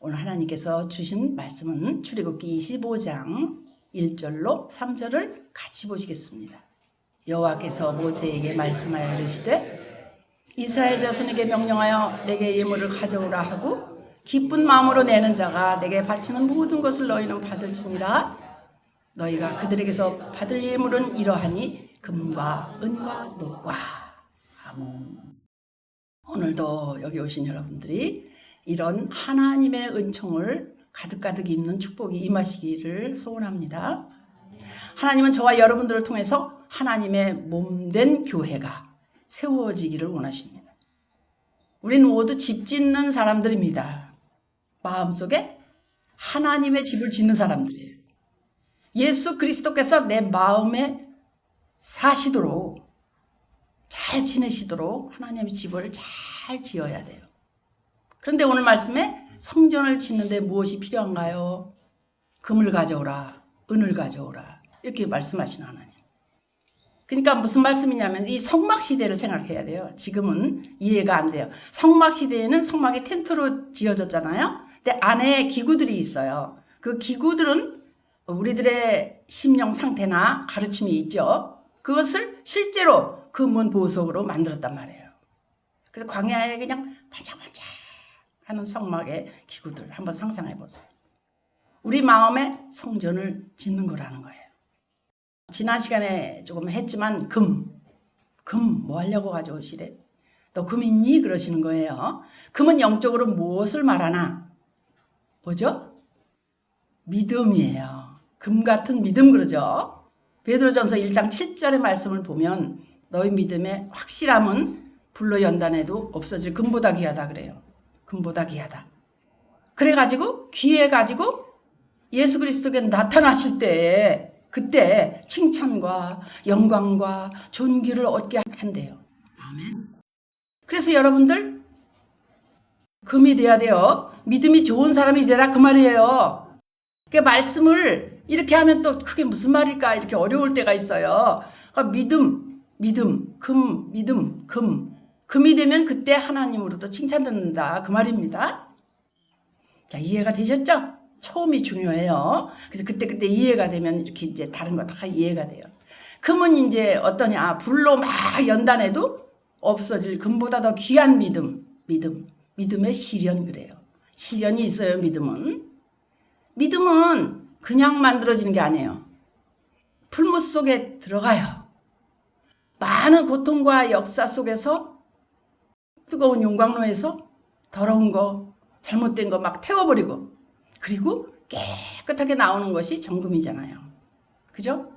오늘 하나님께서 주신 말씀은 출애굽기 25장 1절로 3절을 같이 보시겠습니다. 여호와께서 모세에게 말씀하여 이르시되 이스라엘 자손에게 명령하여 내게 예물을 가져오라 하고 기쁜 마음으로 내는 자가 내게 바치는 모든 것을 너희는 받을지니라. 너희가 그들에게서 받을 예물은 이러하니 금과 은과 녹과. 아멘. 오늘도 여기 오신 여러분들이 이런 하나님의 은총을 가득가득 입는 축복이 임하시기를 소원합니다. 하나님은 저와 여러분들을 통해서 하나님의 몸된 교회가 세워지기를 원하십니다. 우리는 모두 집 짓는 사람들입니다. 마음속에 하나님의 집을 짓는 사람들이에요. 예수 그리스도께서 내 마음에 사시도록, 잘 지내시도록 하나님의 집을 잘 지어야 돼요. 그런데 오늘 말씀에 성전을 짓는데 무엇이 필요한가요? 금을 가져오라, 은을 가져오라, 이렇게 말씀하시는 하나님. 그러니까 무슨 말씀이냐면 이 성막 시대를 생각해야 돼요. 지금은 이해가 안 돼요. 성막 시대에는 성막이 텐트로 지어졌잖아요. 근데 안에 기구들이 있어요. 그 기구들은 우리들의 심령 상태나 가르침이 있죠. 그것을 실제로 금은 보석으로 만들었단 말이에요. 그래서 광야에 그냥 반짝반짝 하는 성막의 기구들 한번 상상해 보세요. 우리 마음에 성전을 짓는 거라는 거예요. 지난 시간에 조금 했지만 금 뭐 하려고 가져오시래? 너 금 있니? 그러시는 거예요. 금은 영적으로 무엇을 말하나? 뭐죠? 믿음이에요. 금 같은 믿음 그러죠. 베드로전서 1장 7절의 말씀을 보면 너희 믿음의 확실함은 불로 연단해도 없어질 금보다 귀하다 그래요. 금보다 귀하다. 그래가지고 귀해가지고 예수 그리스도께 나타나실 때 그때 칭찬과 영광과 존귀를 얻게 한대요. 아멘. 그래서 여러분들 금이 돼야 돼요. 믿음이 좋은 사람이 되라 그 말이에요. 그 말씀을 이렇게 하면 또 그게 무슨 말일까 이렇게 어려울 때가 있어요. 그러니까 금. 금이 되면 그때 하나님으로부터 칭찬 듣는다 그 말입니다. 자, 이해가 되셨죠? 처음이 중요해요. 그래서 그때 이해가 되면 이렇게 이제 다른 거 다 이해가 돼요. 금은 이제 어떠냐? 불로 막 연단해도 없어질 금보다 더 귀한 믿음의 시련 그래요. 시련이 있어요. 믿음은 그냥 만들어지는 게 아니에요. 풀무 속에 들어가요. 많은 고통과 역사 속에서 뜨거운 용광로에서 더러운 거, 잘못된 거 막 태워버리고 그리고 깨끗하게 나오는 것이 정금이잖아요. 그죠?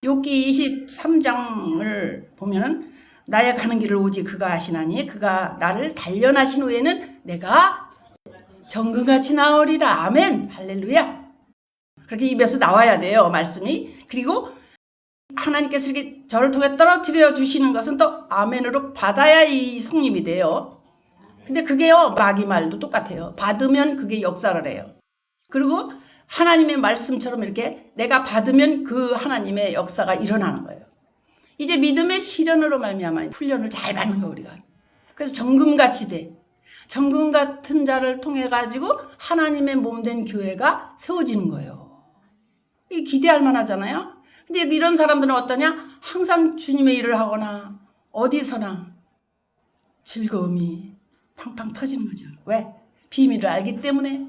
욥기 23장을 보면은 나의 가는 길을 오직 그가 아시나니 그가 나를 단련하신 후에는 내가 정금같이 나으리라. 아멘. 할렐루야. 그렇게 입에서 나와야 돼요. 말씀이. 그리고 하나님께서 이렇게 저를 통해 떨어뜨려 주시는 것은 또 아멘으로 받아야 이 성립이 돼요. 근데 그게요. 마귀 말도 똑같아요. 받으면 그게 역사를 해요. 그리고 하나님의 말씀처럼 이렇게 내가 받으면 그 하나님의 역사가 일어나는 거예요. 이제 믿음의 시련으로 말미암아 훈련을 잘 받는 거예요. 우리가. 그래서 정금같이 돼. 정금 같은 자를 통해 가지고 하나님의 몸된 교회가 세워지는 거예요. 이게 기대할 만하잖아요. 근데 이런 사람들은 어떠냐? 항상 주님의 일을 하거나 어디서나 즐거움이 팡팡 터지는 거죠. 왜? 비밀을 알기 때문에.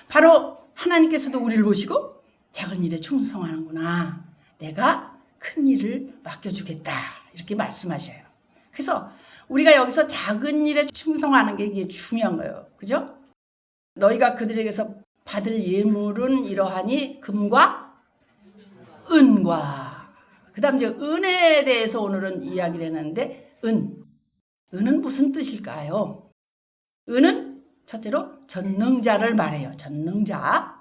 바로 하나님께서도 우리를 보시고 작은 일에 충성하는구나. 내가 큰 일을 맡겨주겠다. 이렇게 말씀하셔요. 그래서 우리가 여기서 작은 일에 충성하는 게 이게 중요한 거예요. 그죠? 너희가 그들에게서 받을 예물은 이러하니 금과 은과. 그 다음 이제 은에 대해서 오늘은 이야기를 했는데 은은 무슨 뜻일까요? 은은 첫째로 전능자를 말해요. 전능자.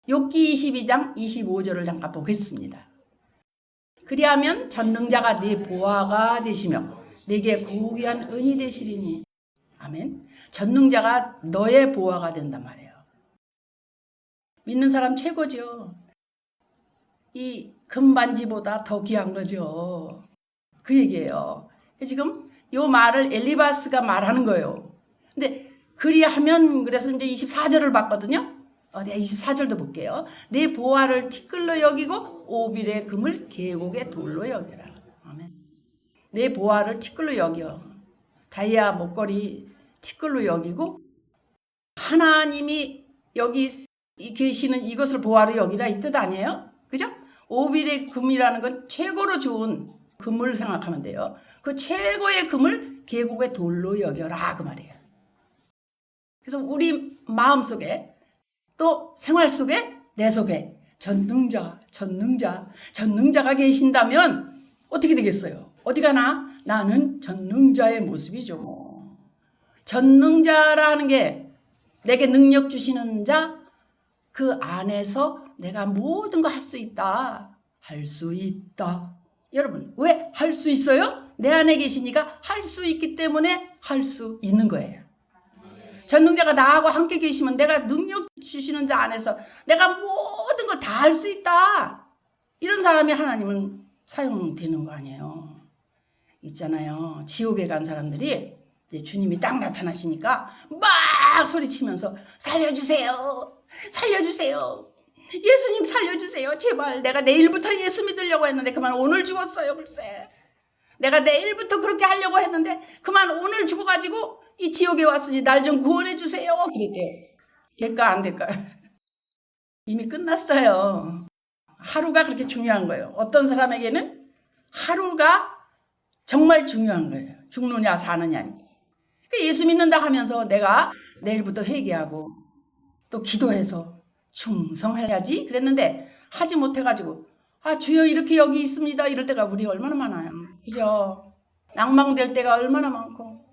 욥기 22장 25절을 잠깐 보겠습니다. 그리하면 전능자가 네 보화가 되시며 내게 고귀한 은이 되시리니. 아멘. 전능자가 너의 보화가 된단 말이에요. 믿는 사람 최고죠. 이 금반지보다 더 귀한 거죠. 그 얘기예요. 지금 이 말을 엘리바스가 말하는 거예요. 근데 그리하면 그래서 이제 24절을 봤거든요. 내가 24절도 볼게요. 내 보화를 티끌로 여기고 오빌의 금을 계곡의 돌로 여겨라. 아멘. 내 보화를 티끌로 여겨. 다이아 목걸이 티끌로 여기고 하나님이 여기 계시는 이것을 보화로 여기라 이 뜻 아니에요? 그죠? 오빌의 금이라는 건 최고로 좋은 금을 생각하면 돼요. 그 최고의 금을 계곡의 돌로 여겨라 그 말이에요. 그래서 우리 마음속에 또 생활 속에 내 속에 전능자가 계신다면 어떻게 되겠어요? 어디 가나 나는 전능자의 모습이죠. 뭐. 전능자라는 게 내게 능력 주시는 자, 그 안에서 내가 모든 거 할 수 있다. 할 수 있다. 여러분, 왜 할 수 있어요? 내 안에 계시니까 할 수 있기 때문에 할 수 있는 거예요. 전능자가 나하고 함께 계시면 내가 능력 주시는 자 안에서 내가 모든 걸 다 할 수 있다. 이런 사람이 하나님은 사용되는 거 아니에요. 있잖아요. 지옥에 간 사람들이 이제 주님이 딱 나타나시니까 막 소리치면서 살려주세요. 살려주세요. 예수님 살려주세요. 제발 내가 내일부터 예수 믿으려고 했는데 그만 오늘 죽었어요. 글쎄. 내가 내일부터 그렇게 하려고 했는데 그만 오늘 죽어가지고 이 지옥에 왔으니 날 좀 구원해 주세요. 그랬대요. 될까 안 될까? 이미 끝났어요. 하루가 그렇게 중요한 거예요. 어떤 사람에게는 하루가 정말 중요한 거예요. 죽느냐 사느냐. 예수 믿는다 하면서 내가 내일부터 회개하고 또 기도해서 충성해야지 그랬는데 하지 못해가지고 주여 이렇게 여기 있습니다 이럴 때가 우리 얼마나 많아요. 그죠? 낭망될 때가 얼마나 많고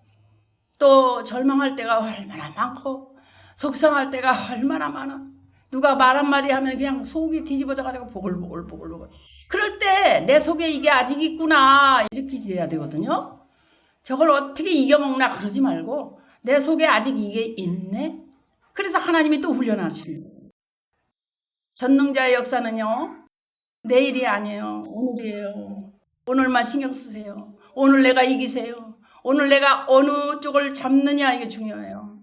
또 절망할 때가 얼마나 많고 속상할 때가 얼마나 많아. 누가 말 한마디 하면 그냥 속이 뒤집어져가지고 보글보글. 그럴 때 내 속에 이게 아직 있구나 이렇게 돼야 되거든요. 저걸 어떻게 이겨먹나 그러지 말고 내 속에 아직 이게 있네. 그래서 하나님이 또 훈련하시는 거예요. 전능자의 역사는요. 내일이 아니에요. 오늘이에요. 오늘만 신경 쓰세요. 오늘 내가 이기세요. 오늘 내가 어느 쪽을 잡느냐 이게 중요해요.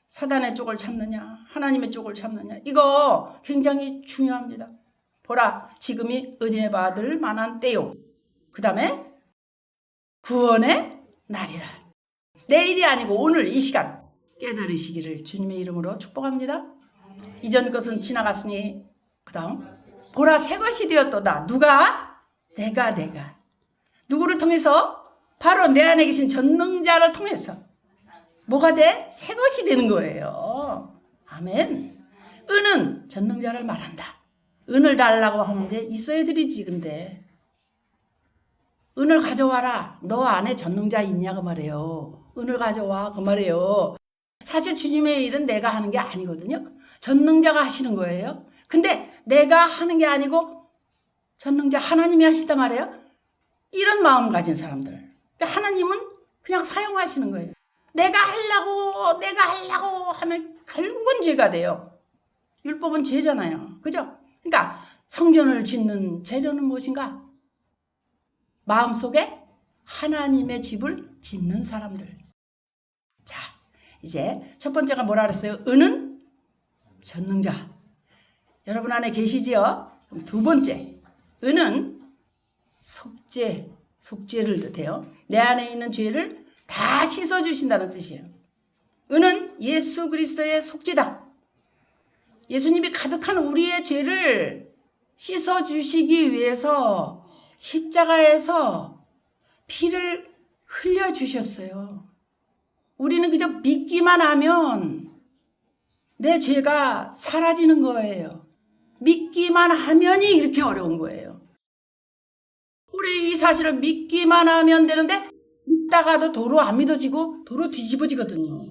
사단의 쪽을 잡느냐 하나님의 쪽을 잡느냐 이거 굉장히 중요합니다. 보라 지금이 은혜 받을 만한 때요. 그 다음에 구원의 날이라. 내일이 아니고 오늘 이 시간 깨달으시기를 주님의 이름으로 축복합니다. 이전 것은 지나갔으니 그 다음 보라 새 것이 되었도다. 누가? 내가 누구를 통해서? 바로 내 안에 계신 전능자를 통해서 뭐가 돼? 새 것이 되는 거예요. 아멘. 은은 전능자를 말한다. 은을 달라고 하는데 있어야 드리지. 근데 은을 가져와라. 너 안에 전능자 있냐고 말해요. 은을 가져와 그 말이에요. 사실 주님의 일은 내가 하는 게 아니거든요. 전능자가 하시는 거예요. 근데 내가 하는 게 아니고 전능자 하나님이 하시단 말이에요. 이런 마음 가진 사람들. 하나님은 그냥 사용하시는 거예요. 내가 하려고 하면 결국은 죄가 돼요. 율법은 죄잖아요. 그죠? 그러니까 성전을 짓는 재료는 무엇인가? 마음속에 하나님의 집을 짓는 사람들. 자, 이제 첫 번째가 뭐라 그랬어요? 은은 전능자. 여러분 안에 계시지요? 그럼 두 번째, 은은 속죄를 뜻해요. 내 안에 있는 죄를 다 씻어주신다는 뜻이에요. 은은 예수 그리스도의 속죄다. 예수님이 가득한 우리의 죄를 씻어주시기 위해서 십자가에서 피를 흘려주셨어요. 우리는 그저 믿기만 하면 내 죄가 사라지는 거예요. 믿기만 하면이 이렇게 어려운 거예요. 우리 이 사실을 믿기만 하면 되는데 믿다가도 도로 안 믿어지고 도로 뒤집어지거든요.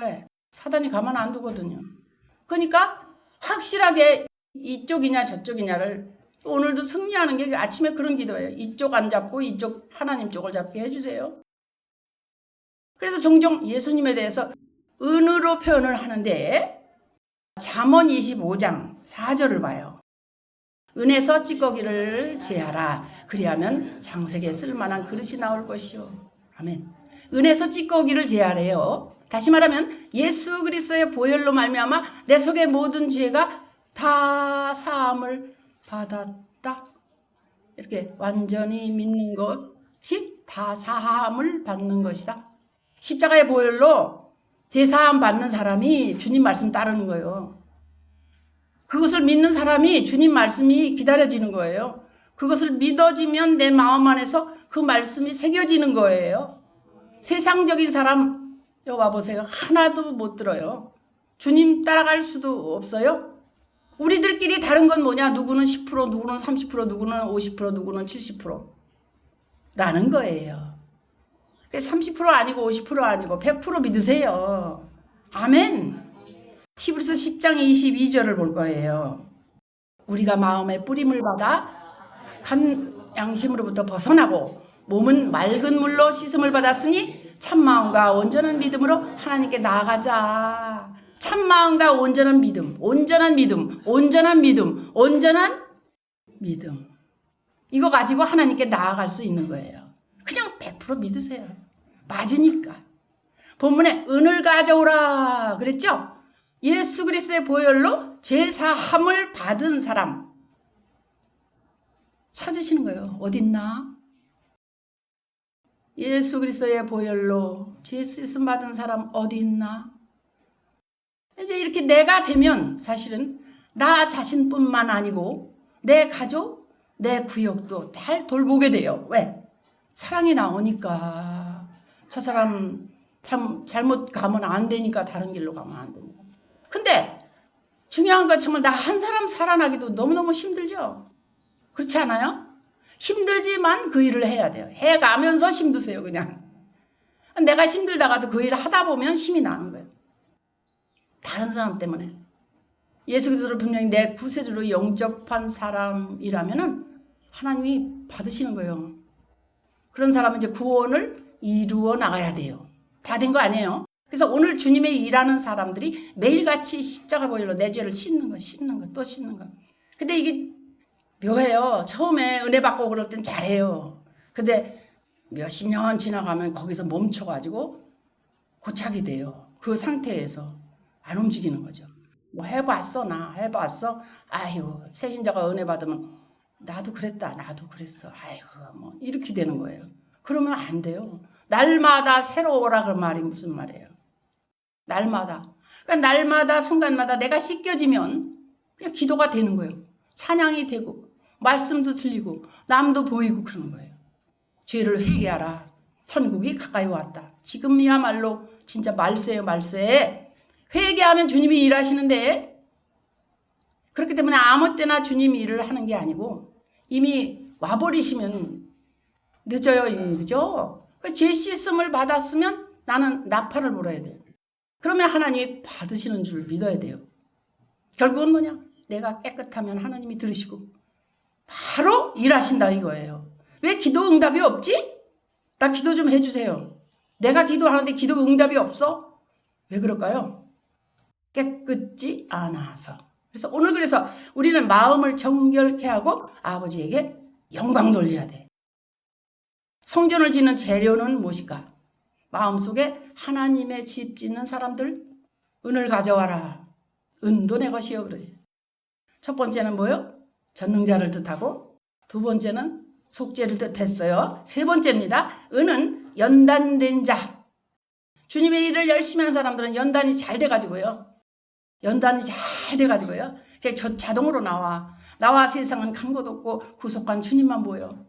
왜? 사단이 가만 안 두거든요. 그러니까 확실하게 이쪽이냐 저쪽이냐를 오늘도 승리하는 게 아침에 그런 기도예요. 이쪽 안 잡고 이쪽 하나님 쪽을 잡게 해주세요. 그래서 종종 예수님에 대해서 은으로 표현을 하는데 잠언 25장 4절을 봐요. 은에서 찌꺼기를 제하라. 그리하면 장색에 쓸만한 그릇이 나올 것이요. 아멘. 은에서 찌꺼기를 제하래요. 다시 말하면 예수 그리스도의 보혈로 말미암아 내 속의 모든 죄가 다 사함을 받았다. 이렇게 완전히 믿는 것이 다 사함을 받는 것이다. 십자가의 보혈로 제사함 받는 사람이 주님 말씀 따르는 거예요. 그것을 믿는 사람이 주님 말씀이 기다려지는 거예요. 그것을 믿어지면 내 마음 안에서 그 말씀이 새겨지는 거예요. 세상적인 사람 여기 와보세요. 하나도 못 들어요. 주님 따라갈 수도 없어요. 우리들끼리 다른 건 뭐냐? 누구는 10%, 누구는 30%, 누구는 50%, 누구는 70%라는 거예요. 30% 아니고 50% 아니고 100% 믿으세요. 아멘. 히브리서 10장 22절을 볼 거예요. 우리가 마음의 뿌림을 받아 간 양심으로부터 벗어나고 몸은 맑은 물로 씻음을 받았으니 참마음과 온전한 믿음으로 하나님께 나아가자. 참마음과 온전한 믿음, 온전한 믿음, 온전한 믿음, 온전한 믿음. 이거 가지고 하나님께 나아갈 수 있는 거예요. 그냥 100% 믿으세요. 맞으니까. 본문에 은을 가져오라 그랬죠? 예수 그리스도의 보혈로 죄사함을 받은 사람 찾으시는 거예요. 어딨나? 예수 그리스도의 보혈로 죄 씻음 받은 사람 어디 있나? 이제 이렇게 내가 되면 사실은 나 자신뿐만 아니고 내 가족, 내 구역도 잘 돌보게 돼요. 왜? 사랑이 나오니까. 저 사람 참 잘못 가면 안 되니까 다른 길로 가면 안 됩니다. 근데 중요한 건 정말 나 한 사람 살아나기도 너무너무 힘들죠? 그렇지 않아요? 힘들지만 그 일을 해야 돼요. 해가면서 힘드세요, 그냥. 내가 힘들다가도 그 일을 하다 보면 힘이 나는 거예요. 다른 사람 때문에. 예수 그리스도를 분명히 내 구세주로 영접한 사람이라면은 하나님이 받으시는 거예요. 그런 사람은 이제 구원을 이루어 나가야 돼요. 다 된 거 아니에요. 그래서 오늘 주님의 일하는 사람들이 매일같이 십자가 보혈로 내 죄를 씻는 거, 또 씻는 거. 근데 이게 묘해요. 처음에 은혜 받고 그럴 땐 잘해요. 근데 몇십 년 지나가면 거기서 멈춰가지고 고착이 돼요. 그 상태에서 안 움직이는 거죠. 뭐 해봤어, 나 해봤어. 아이고, 새신자가 은혜 받으면 나도 그랬다, 나도 그랬어. 아이고, 뭐 이렇게 되는 거예요. 그러면 안 돼요. 날마다 새로워라 그 말이 무슨 말이에요? 날마다. 그러니까 날마다 순간마다 내가 씻겨지면 그냥 기도가 되는 거예요. 찬양이 되고 말씀도 들리고 남도 보이고 그러는 거예요. 죄를 회개하라. 천국이 가까이 왔다. 지금이야말로 진짜 말세예요, 말세. 회개하면 주님이 일하시는데 그렇기 때문에 아무 때나 주님이 일을 하는 게 아니고 이미 와버리시면 늦어요, 이미. 그죠? 죄 씻음을 받았으면 나는 나팔을 불어야 돼요. 그러면 하나님이 받으시는 줄 믿어야 돼요. 결국은 뭐냐? 내가 깨끗하면 하나님이 들으시고 바로 일하신다 이거예요. 왜 기도 응답이 없지? 나 기도 좀 해주세요. 내가 기도하는데 기도 응답이 없어? 왜 그럴까요? 깨끗지 않아서. 그래서 오늘 그래서 우리는 마음을 정결케 하고 아버지에게 영광 돌려야 돼. 성전을 짓는 재료는 무엇일까? 마음속에 하나님의 집 짓는 사람들 은을 가져와라. 은도 내 것이요 그래요. 첫 번째는 뭐요? 전능자를 뜻하고 두 번째는 속죄를 뜻했어요. 세 번째입니다. 은은 연단된 자. 주님의 일을 열심히 하는 사람들은 연단이 잘 돼가지고요. 연단이 잘 돼가지고요. 그냥 자동으로 나와 세상은 간 곳 없고 구속한 주님만 보여.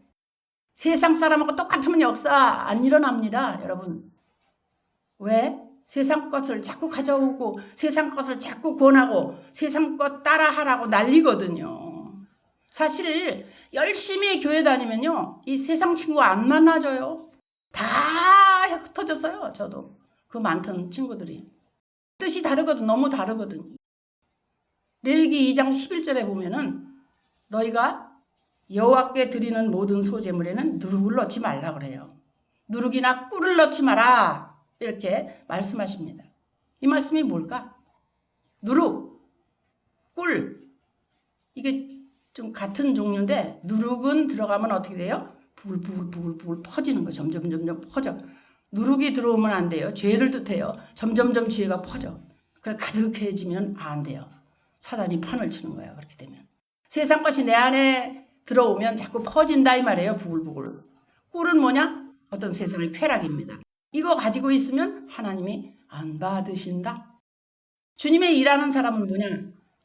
세상 사람하고 똑같으면 역사 안 일어납니다, 여러분. 왜? 세상 것을 자꾸 가져오고 세상 것을 자꾸 권하고 세상 것 따라하라고 난리거든요. 사실 열심히 교회 다니면요, 이 세상 친구 안 만나줘요. 다 흩어졌어요. 저도 그 많던 친구들이 뜻이 다르거든. 너무 다르거든. 레위기 2장 11절에 보면은 너희가 여호와께 드리는 모든 소제물에는 누룩을 넣지 말라 그래요. 누룩이나 꿀을 넣지 마라 이렇게 말씀하십니다. 이 말씀이 뭘까? 누룩, 꿀, 이게 좀 같은 종류인데 누룩은 들어가면 어떻게 돼요? 부글부글 퍼지는 거 점점 퍼져. 누룩이 들어오면 안 돼요. 죄를 뜻해요. 점점점 죄가 퍼져. 그래 가득해지면 안 돼요. 사단이 판을 치는 거예요. 그렇게 되면. 세상 것이 내 안에 들어오면 자꾸 퍼진다 이 말이에요. 부글부글. 꿀은 뭐냐? 어떤 세상의 쾌락입니다. 이거 가지고 있으면 하나님이 안 받으신다. 주님의 일하는 사람은 뭐냐?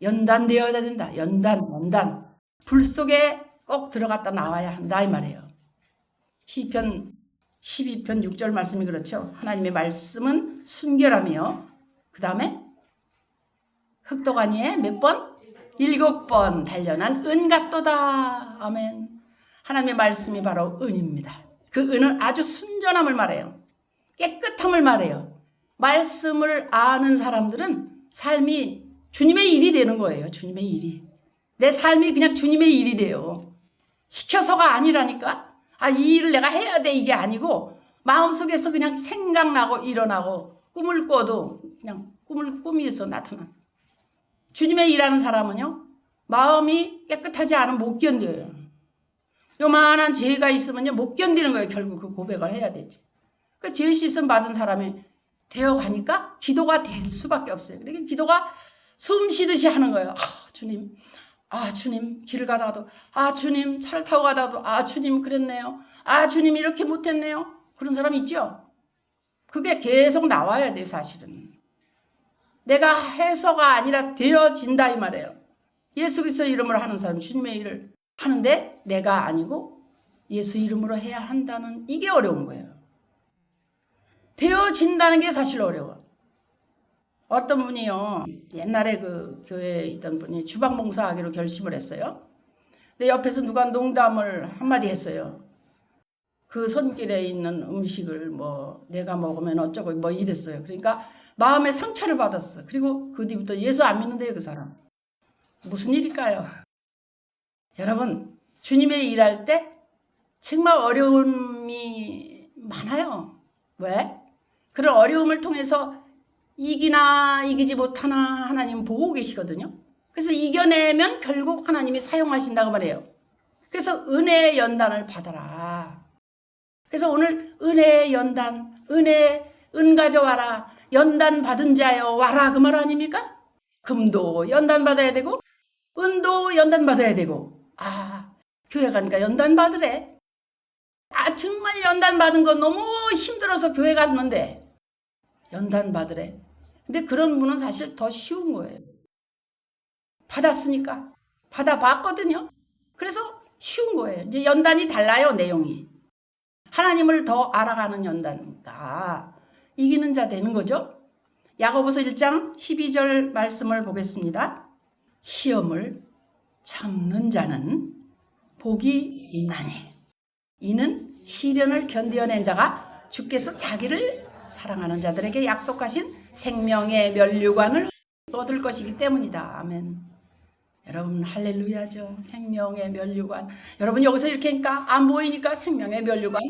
연단되어야 된다. 연단. 불 속에 꼭 들어갔다 나와야 한다 이 말이에요. 시편 12편 6절 말씀이 그렇죠. 하나님의 말씀은 순결하며 그 다음에 흑도간 위에 몇 번? 7번 단련한 은 같도다. 아멘. 하나님의 말씀이 바로 은입니다. 그 은은 아주 순전함을 말해요. 깨끗함을 말해요. 말씀을 아는 사람들은 삶이 주님의 일이 되는 거예요. 주님의 일이. 내 삶이 그냥 주님의 일이 돼요. 시켜서가 아니라니까. 이 일을 내가 해야 돼 이게 아니고 마음속에서 그냥 생각나고 일어나고 꿈을 꿔도 그냥 꿈에서 나타나. 주님의 일하는 사람은요. 마음이 깨끗하지 않으면 못 견뎌요. 요만한 죄가 있으면요. 못 견디는 거예요. 결국 그 고백을 해야 되지. 그 죄 씻음 받은 사람이 되어가니까 기도가 될 수밖에 없어요. 그러니까 기도가 숨 쉬듯이 하는 거예요. 주님. 주님 길을 가다가도 주님 차를 타고 가다가도 주님 그랬네요. 주님 이렇게 못했네요. 그런 사람 있죠? 그게 계속 나와야 돼 사실은. 내가 해서가 아니라 되어진다 이 말이에요. 예수 그리스도 이름으로 하는 사람 주님의 일을 하는데 내가 아니고 예수 이름으로 해야 한다는 이게 어려운 거예요. 되어진다는 게 사실 어려워. 어떤 분이요. 옛날에 그 교회에 있던 분이 주방봉사하기로 결심을 했어요. 근데 옆에서 누가 농담을 한마디 했어요. 그 손길에 있는 음식을 내가 먹으면 어쩌고 이랬어요. 그러니까 마음에 상처를 받았어. 그리고 그 뒤부터 예수 안 믿는데요, 그 사람. 무슨 일일까요? 여러분, 주님의 일할 때 정말 어려움이 많아요. 왜? 그런 어려움을 통해서 이기나 이기지 못하나 하나님은 보고 계시거든요. 그래서 이겨내면 결국 하나님이 사용하신다고 말해요. 그래서 은혜의 연단을 받아라. 그래서 오늘 은혜의 연단, 은 가져와라. 연단 받은 자여 와라 그 말 아닙니까? 금도 연단 받아야 되고 은도 연단 받아야 되고 교회 가니까 연단 받으래. 정말 연단 받은 거 너무 힘들어서 교회 갔는데 연단 받으래. 근데 그런 분은 사실 더 쉬운 거예요. 받았으니까. 받아봤거든요. 그래서 쉬운 거예요. 이제 연단이 달라요, 내용이. 하나님을 더 알아가는 연단이니까 이기는 자 되는 거죠. 야고보서 1장 12절 말씀을 보겠습니다. 시험을 참는 자는 복이 있나니 이는 시련을 견디어낸 자가 주께서 자기를 사랑하는 자들에게 약속하신 생명의 면류관을 얻을 것이기 때문이다. 아멘. 여러분 할렐루야죠. 생명의 면류관. 여러분 여기서 이렇게 하니까 안 보이니까 생명의 면류관.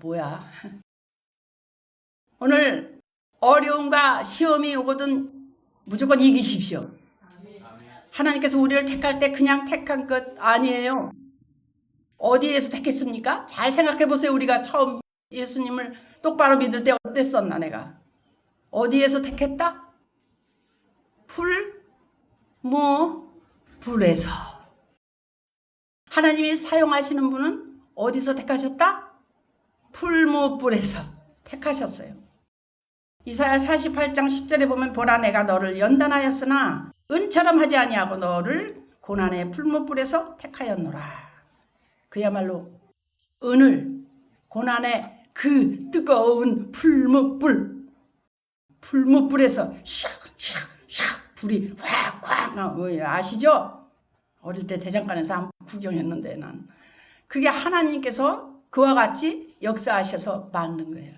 뭐야? 오늘 어려움과 시험이 오거든 무조건 이기십시오. 하나님께서 우리를 택할 때 그냥 택한 것 아니에요. 어디에서 택했습니까? 잘 생각해 보세요. 우리가 처음 예수님을 똑바로 믿을 때 어땠었나 내가. 어디에서 택했다? 불에서. 하나님이 사용하시는 분은 어디서 택하셨다? 불에서 택하셨어요. 이사야 48장 10절에 보면 보라 내가 너를 연단하였으나 은처럼 하지 아니하고 너를 고난의 풀무불에서 택하였노라. 그야말로 은을 고난의 그 뜨거운 풀무불에서 샥샥샥 불이 확확 나오고 아시죠? 어릴 때 대장간에서 한번 구경했는데 난 그게 하나님께서 그와 같이 역사하셔서 만든 거예요.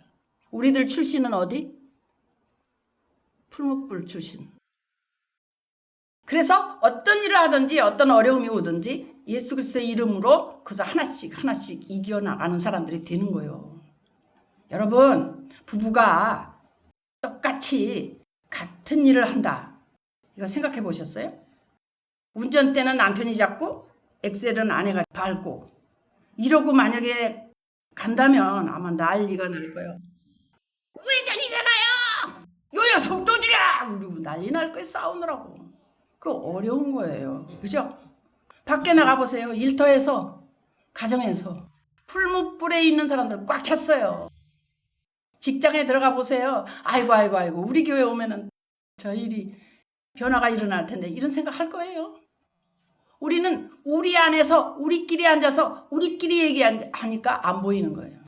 우리들 출신은 어디? 풀무불 출신. 그래서 어떤 일을 하든지 어떤 어려움이 오든지 예수 그리스도의 이름으로 그래서 하나씩 이겨나가는 사람들이 되는 거예요. 여러분 부부가 똑같이 같은 일을 한다. 이거 생각해 보셨어요? 운전대는 남편이 잡고 엑셀은 아내가 밟고 이러고 만약에 간다면 아마 난리가 날 거예요. 우회전이잖아요. 요야 속도 줄여! 그리고 난리 날 거예요. 싸우느라고. 그 어려운 거예요. 그죠? 밖에 나가보세요. 일터에서, 가정에서 풀무불에 있는 사람들 꽉 찼어요. 직장에 들어가 보세요. 아이고 우리 교회 오면은 저 일이 변화가 일어날 텐데 이런 생각 할 거예요. 우리는 우리 안에서 우리끼리 앉아서 우리끼리 얘기하니까 안 보이는 거예요.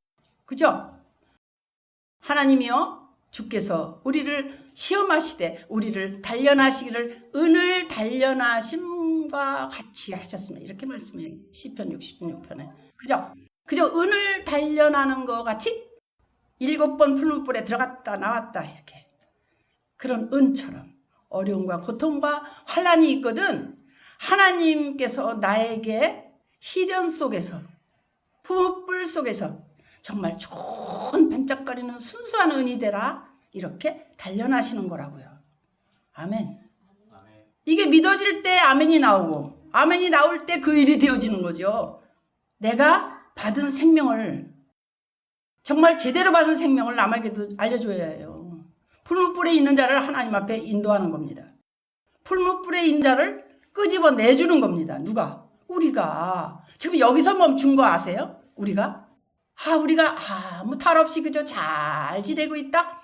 그죠? 하나님이요 주께서 우리를 시험하시되 우리를 단련하시기를 은을 단련하심과 같이 하셨으면 이렇게 말씀해요. 시편 66편에. 그죠? 은을 단련하는 것 같이 7번 풀무불에 들어갔다 나왔다 이렇게. 그런 은처럼 어려움과 고통과 환난이 있거든 하나님께서 나에게 시련 속에서 풀무불 속에서 정말 좋은 반짝거리는 순수한 은이 되라 이렇게 단련하시는 거라고요. 아멘. 이게 믿어질 때 아멘이 나오고 아멘이 나올 때 그 일이 되어지는 거죠. 내가 받은 생명을 정말 제대로 받은 생명을 남에게도 알려줘야 해요. 풀무불에 있는 자를 하나님 앞에 인도하는 겁니다. 풀무불에 있는 자를 끄집어 내주는 겁니다. 누가? 우리가. 지금 여기서 멈춘 거 아세요? 우리가 아무 탈 없이 그저 잘 지내고 있다?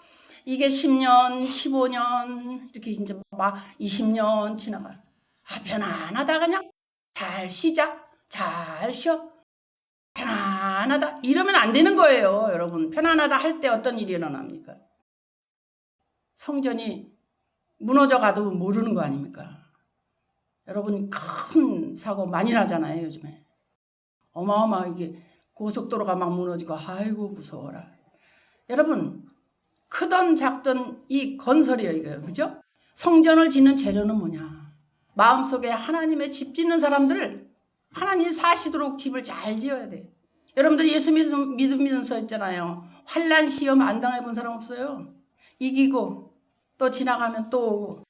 이게 10년, 15년, 이렇게 이제 막 20년 지나가. 편안하다, 그냥. 잘 쉬자. 잘 쉬어. 편안하다. 이러면 안 되는 거예요, 여러분. 편안하다 할 때 어떤 일이 일어납니까? 성전이 무너져 가도 모르는 거 아닙니까? 여러분, 큰 사고 많이 나잖아요, 요즘에. 어마어마하게 고속도로가 막 무너지고, 아이고, 무서워라. 여러분, 크던 작던 이 건설이에요, 이거요. 그죠? 성전을 짓는 재료는 뭐냐? 마음속에 하나님의 집 짓는 사람들을 하나님이 사시도록 집을 잘 지어야 돼. 여러분들 예수 믿으면서 있잖아요. 환난 시험 안 당해본 사람 없어요? 이기고 또 지나가면 또 오고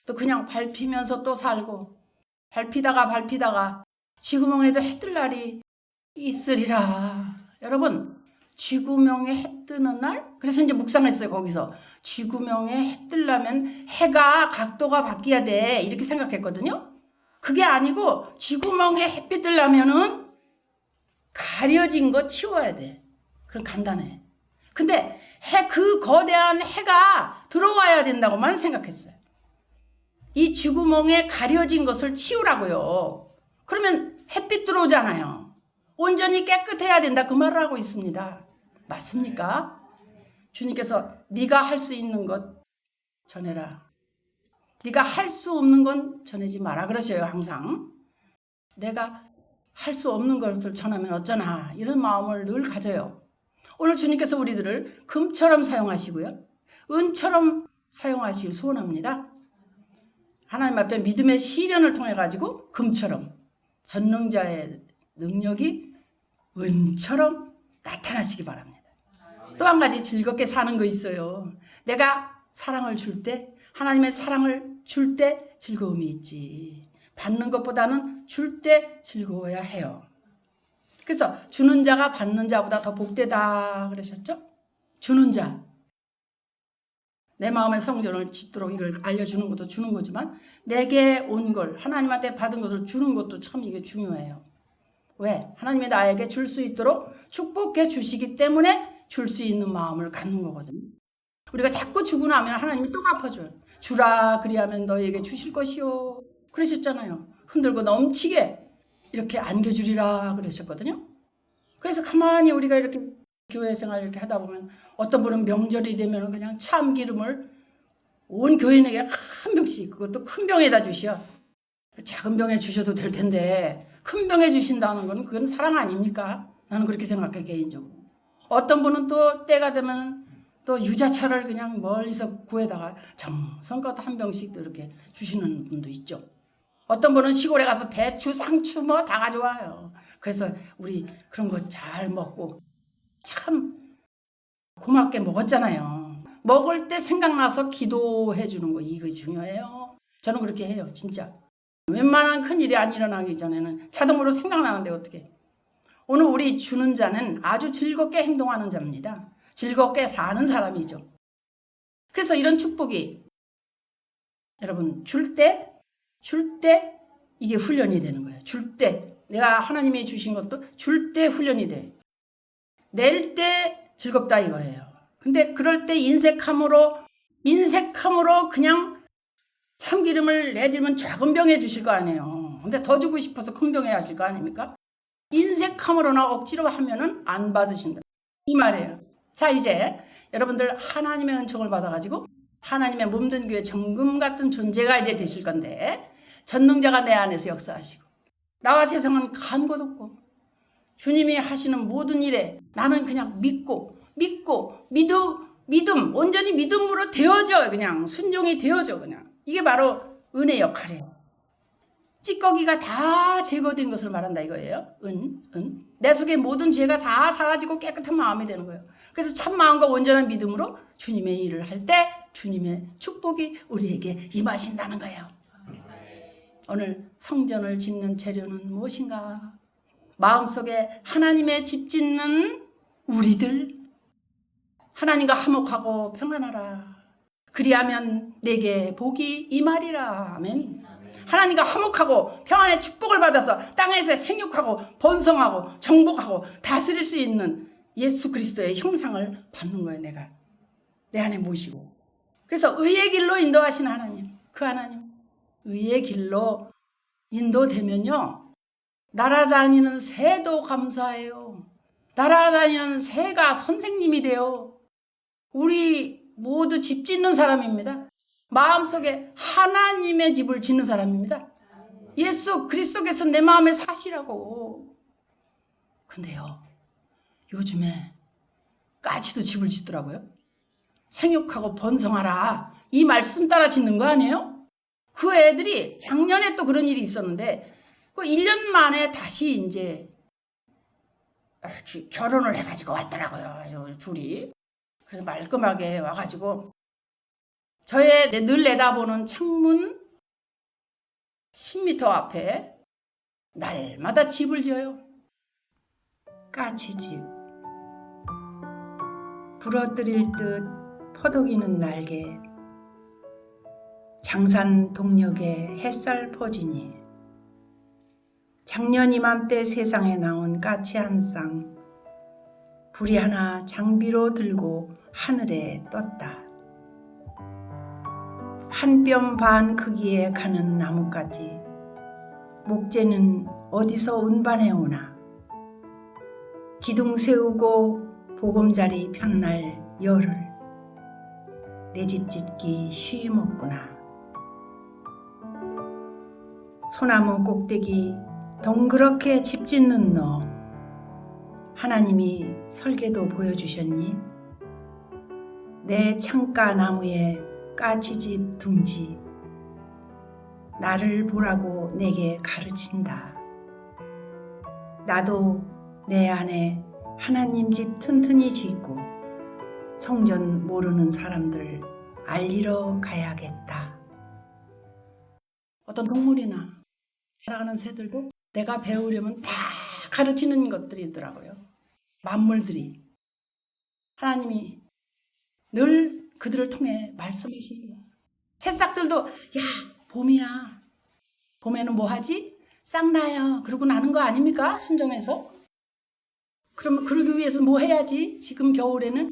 또 그냥 밟히면서 또 살고 밟히다가 쥐구멍에도 해 뜰 날이 있으리라. 여러분 쥐구멍에 해 뜨는 날? 그래서 이제 묵상했어요. 거기서 쥐구멍에 해 뜨려면 해가 각도가 바뀌어야 돼 이렇게 생각했거든요. 그게 아니고 쥐구멍에 햇빛 뜨려면은 가려진 거 치워야 돼. 그럼 간단해. 근데 그 거대한 해가 들어와야 된다고만 생각했어요. 이 쥐구멍에 가려진 것을 치우라고요. 그러면 햇빛 들어오잖아요. 온전히 깨끗해야 된다 그 말을 하고 있습니다. 맞습니까? 주님께서 네가 할 수 있는 것 전해라. 네가 할 수 없는 건 전하지 마라 그러셔요. 항상. 내가 할 수 없는 것을 전하면 어쩌나 이런 마음을 늘 가져요. 오늘 주님께서 우리들을 금처럼 사용하시고요. 은처럼 사용하시길 소원합니다. 하나님 앞에 믿음의 시련을 통해 가지고 금처럼 전능자의 능력이 은처럼 나타나시기 바랍니다. 또 한 가지 즐겁게 사는 거 있어요. 내가 사랑을 줄 때 하나님의 사랑을 줄 때 즐거움이 있지. 받는 것보다는 줄 때 즐거워야 해요. 그래서 주는 자가 받는 자보다 더 복되다 그러셨죠? 주는 자. 내 마음의 성전을 짓도록 이걸 알려주는 것도 주는 거지만 내게 온 걸 하나님한테 받은 것을 주는 것도 참 이게 중요해요. 왜? 하나님이 나에게 줄 수 있도록 축복해 주시기 때문에 줄 수 있는 마음을 갖는 거거든요. 우리가 자꾸 주고 나면 하나님이 또 갚아줘요. 주라 그리하면 너에게 주실 것이요. 그러셨잖아요. 흔들고 넘치게 이렇게 안겨주리라 그러셨거든요. 그래서 가만히 우리가 이렇게 교회 생활 이렇게 하다 보면 어떤 분은 명절이 되면 그냥 참기름을 온 교인에게 한 병씩 그것도 큰 병에다 주시오. 작은 병에 주셔도 될 텐데 큰 병에 주신다는 건 그건 사랑 아닙니까? 나는 그렇게 생각해 개인적으로. 어떤 분은 또 때가 되면 또 유자차를 그냥 멀리서 구해다가 정성껏 한 병씩 이렇게 주시는 분도 있죠. 어떤 분은 시골에 가서 배추, 상추 뭐 다 가져와요. 그래서 우리 그런 거 잘 먹고 참 고맙게 먹었잖아요. 먹을 때 생각나서 기도해 주는 거 이거 중요해요. 저는 그렇게 해요. 진짜. 웬만한 큰일이 안 일어나기 전에는 자동으로 생각나는데 어떻게. 오늘 우리 주는 자는 아주 즐겁게 행동하는 자입니다. 즐겁게 사는 사람이죠. 그래서 이런 축복이 여러분 줄 때 이게 훈련이 되는 거예요. 줄 때 내가 하나님이 주신 것도 줄 때 훈련이 돼. 낼 때 즐겁다 이거예요. 근데 그럴 때 인색함으로 그냥 참기름을 내주면 작은 병에 주실 거 아니에요. 근데 더 주고 싶어서 큰 병에 하실 거 아닙니까? 인색함으로나 억지로 하면은 안 받으신다. 이 말이에요. 자, 이제 여러분들 하나님의 은총을 받아가지고 하나님의 몸된 교회 정금 같은 존재가 이제 되실 건데 전능자가 내 안에서 역사하시고 나와 세상은 간 곳 없고 주님이 하시는 모든 일에 나는 그냥 믿고 믿음 온전히 믿음으로 되어져 그냥 순종이 되어져 그냥 이게 바로 은혜 역할이에요. 찌꺼기가 다 제거된 것을 말한다 이거예요. 내 속에 모든 죄가 다 사라지고 깨끗한 마음이 되는 거예요. 그래서 참 마음과 온전한 믿음으로 주님의 일을 할 때 주님의 축복이 우리에게 임하신다는 거예요. 오늘 성전을 짓는 재료는 무엇인가? 마음속에 하나님의 집 짓는 우리들 하나님과 화목하고 평안하라. 그리하면 내게 복이 임하리라. 아멘. 하나님과 화목하고 평안의 축복을 받아서 땅에서 생육하고 번성하고 정복하고 다스릴 수 있는 예수 그리스도의 형상을 받는 거예요. 내가 내 안에 모시고. 그래서 의의 길로 인도하신 하나님, 그 하나님 의의 길로 인도되면요 날아다니는 새도 감사해요. 날아다니는 새가 선생님이 돼요. 우리 모두 집 짓는 사람입니다. 마음속에 하나님의 집을 짓는 사람입니다. 예수 그리스도께서 내 마음에 사시라고. 근데요 요즘에 까치도 집을 짓더라고요. 생육하고 번성하라 이 말씀 따라 짓는 거 아니에요? 그 애들이 작년에 또 그런 일이 있었는데 그 1년 만에 다시 이제 이렇게 결혼을 해가지고 왔더라고요. 둘이. 그래서 말끔하게 와가지고 저의 늘 내다보는 창문 10m 앞에 날마다 집을 지어요. 까치집. 부러뜨릴 듯 퍼덕이는 날개. 장산 동력에 햇살 퍼지니 작년 이맘때 세상에 나온 까치 한 쌍. 불이 하나 장비로 들고 하늘에 떴다. 한 뼘 반 크기에 가는 나뭇가지. 목재는 어디서 운반해 오나. 기둥 세우고 보금자리 편날 열흘. 내 집 짓기 쉼 없구나. 소나무 꼭대기 동그랗게 집 짓는 너. 하나님이 설계도 보여주셨니? 내 창가 나무에 까치집 둥지. 나를 보라고 내게 가르친다. 나도 내 안에 하나님 집 튼튼히 짓고 성전 모르는 사람들 알리러 가야겠다. 어떤 동물이나 살아가는 새들도 내가 배우려면 다 가르치는 것들이 있더라고요. 만물들이. 하나님이 늘 그들을 통해 말씀하십니다. 새싹들도 야 봄이야. 봄에는 뭐 하지? 싹 나요. 그러고 나는 거 아닙니까? 순종해서. 그러면 그러기 위해서 뭐 해야지? 지금 겨울에는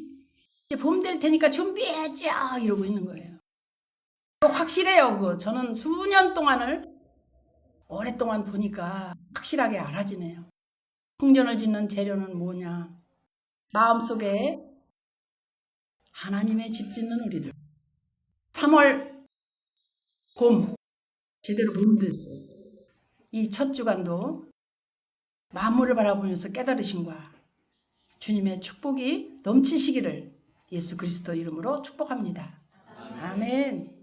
이제 봄 될 테니까 준비해야죠. 이러고 있는 거예요. 확실해요. 그거. 저는 수년 동안을 오랫동안 보니까 확실하게 알아지네요. 성전을 짓는 재료는 뭐냐? 마음속에 하나님의 집 짓는 우리들. 3월 봄 제대로 못 됐어요. 이 첫 주간도 만물을 바라보면서 깨달으심과 주님의 축복이 넘치시기를 예수 그리스도 이름으로 축복합니다. 아멘.